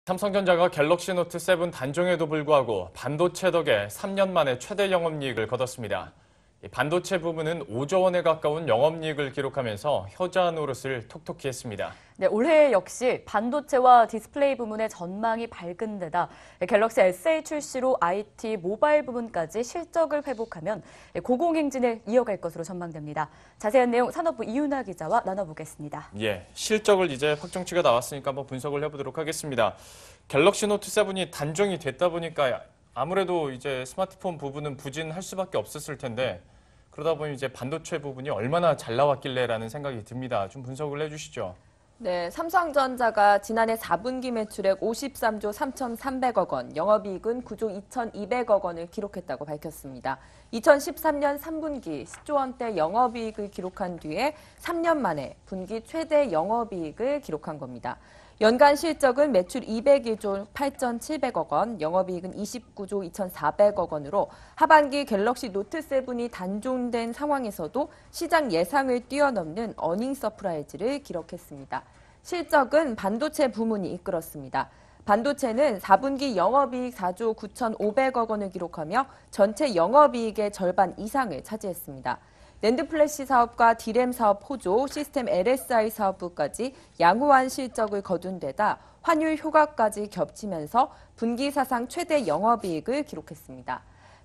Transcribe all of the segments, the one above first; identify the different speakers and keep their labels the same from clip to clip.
Speaker 1: 삼성전자가 갤럭시 노트 7 단종에도 불구하고 반도체 덕에 3년 만에 최대 영업이익을 거뒀습니다. 반도체 부문은 5조 원에 가까운 영업이익을 기록하면서 효자 노릇을 톡톡히 했습니다.
Speaker 2: 네, 올해 역시 반도체와 디스플레이 부문의 전망이 밝은 데다 갤럭시 S8 출시로 IT 모바일 부문까지 실적을 회복하면 고공행진을 이어갈 것으로 전망됩니다. 자세한 내용 산업부 이윤아 기자와 나눠보겠습니다.
Speaker 1: 실적을 이제 확정치가 나왔으니까 한번 분석을 해보도록 하겠습니다. 갤럭시 노트 7이 단종이 됐다 보니까 아무래도 이제 스마트폰 부분은 부진할 수밖에 없었을 텐데 그러다 보니 이제 반도체 부분이 얼마나 잘 나왔길래라는 생각이 듭니다. 좀 분석을 해주시죠.
Speaker 3: 네, 삼성전자가 지난해 4분기 매출액 53조 3,300억 원, 영업이익은 9조 2,200억 원을 기록했다고 밝혔습니다. 2013년 3분기 10조 원대 영업이익을 기록한 뒤에 3년 만에 분기 최대 영업이익을 기록한 겁니다. 연간 실적은 매출 201조 8,700억 원, 영업이익은 29조 2,400억 원으로 하반기 갤럭시 노트 7이 단종된 상황에서도 시장 예상을 뛰어넘는 어닝 서프라이즈를 기록했습니다. 실적은 반도체 부문이 이끌었습니다. 반도체는 4분기 영업이익 4조 9,500억 원을 기록하며 전체 영업이익의 절반 이상을 차지했습니다. 낸드 플래시 사업과 디램 사업 호조, 시스템 LSI 사업부까지 양호한 실적을 거둔 데다 환율 효과까지 겹치면서 분기 사상 최대 영업이익을 기록했습니다.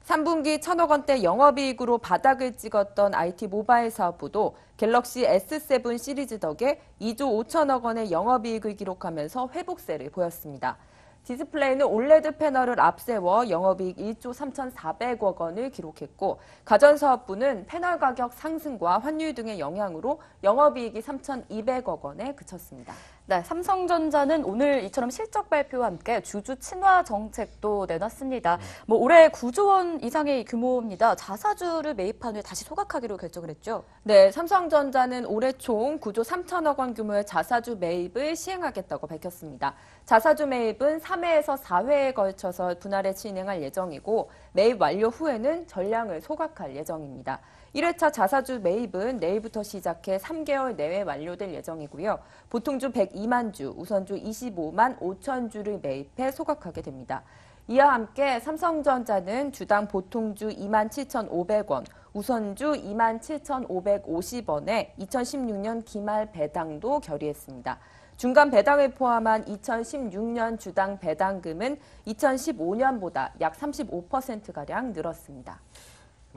Speaker 3: 3분기 1,000억 원대 영업이익으로 바닥을 찍었던 IT 모바일 사업부도 갤럭시 S7 시리즈 덕에 2조 5천억 원의 영업이익을 기록하면서 회복세를 보였습니다. 디스플레이는 올레드 패널을 앞세워 영업이익 1조 3,400억 원을 기록했고 가전사업부는 패널 가격 상승과 환율 등의 영향으로 영업이익이 3,200억 원에 그쳤습니다.
Speaker 2: 네, 삼성전자는 오늘 이처럼 실적 발표와 함께 주주 친화 정책도 내놨습니다. 올해 9조 원 이상의 규모입니다. 자사주를 매입한 후에 다시 소각하기로 결정을 했죠.
Speaker 3: 네, 삼성전자는 올해 총 9조 3천억 원 규모의 자사주 매입을 시행하겠다고 밝혔습니다. 자사주 매입은 3회에서 4회에 걸쳐서 분할해 진행할 예정이고 매입 완료 후에는 전량을 소각할 예정입니다. 1회차 자사주 매입은 내일부터 시작해 3개월 내외 완료될 예정이고요. 보통주 102만 주, 우선주 25만 5천 주를 매입해 소각하게 됩니다. 이와 함께 삼성전자는 주당 보통주 2만 7,500원, 우선주 2만 7,550원에 2016년 기말 배당도 결의했습니다. 중간 배당을 포함한 2016년 주당 배당금은 2015년보다 약 35%가량 늘었습니다.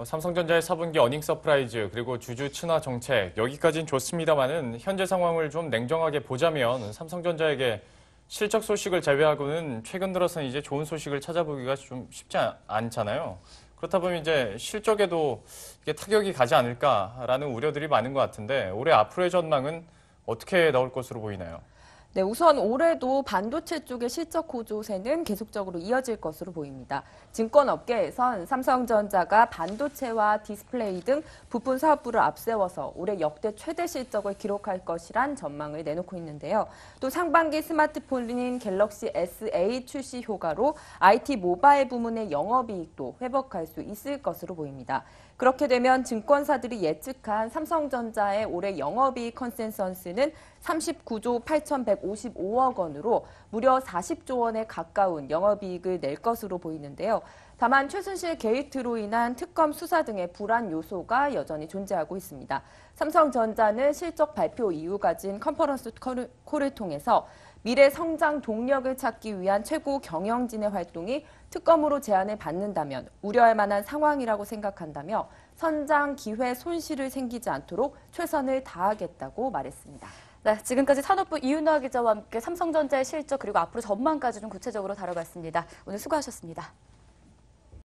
Speaker 1: 삼성전자의 4분기 어닝 서프라이즈 그리고 주주 친화 정책 여기까지는 좋습니다만은 현재 상황을 좀 냉정하게 보자면 삼성전자에게 실적 소식을 제외하고는 최근 들어서는 이제 좋은 소식을 찾아보기가 좀 쉽지 않잖아요. 그렇다 보면 이제 실적에도 이게 타격이 가지 않을까라는 우려들이 많은 것 같은데 올해 앞으로의 전망은 어떻게 나올 것으로 보이나요?
Speaker 3: 네, 우선 올해도 반도체 쪽의 실적 호조세는 계속적으로 이어질 것으로 보입니다. 증권업계에선 삼성전자가 반도체와 디스플레이 등 부품 사업부를 앞세워서 올해 역대 최대 실적을 기록할 것이란 전망을 내놓고 있는데요. 또 상반기 스마트폰인 갤럭시 S8 출시 효과로 IT 모바일 부문의 영업이익도 회복할 수 있을 것으로 보입니다. 그렇게 되면 증권사들이 예측한 삼성전자의 올해 영업이익 컨센서스는 39조 8,155억 원으로 무려 40조 원에 가까운 영업이익을 낼 것으로 보이는데요. 다만 최순실 게이트로 인한 특검 수사 등의 불안 요소가 여전히 존재하고 있습니다. 삼성전자는 실적 발표 이후 가진 컨퍼런스 콜을 통해서 미래 성장 동력을 찾기 위한 최고 경영진의 활동이 특검으로 제한을 받는다면 우려할 만한 상황이라고 생각한다며 선장 기회 손실을 생기지 않도록 최선을 다하겠다고 말했습니다.
Speaker 2: 네, 지금까지 산업부 이윤아 기자와 함께 삼성전자의 실적 그리고 앞으로 전망까지 좀 구체적으로 다뤄봤습니다. 오늘 수고하셨습니다.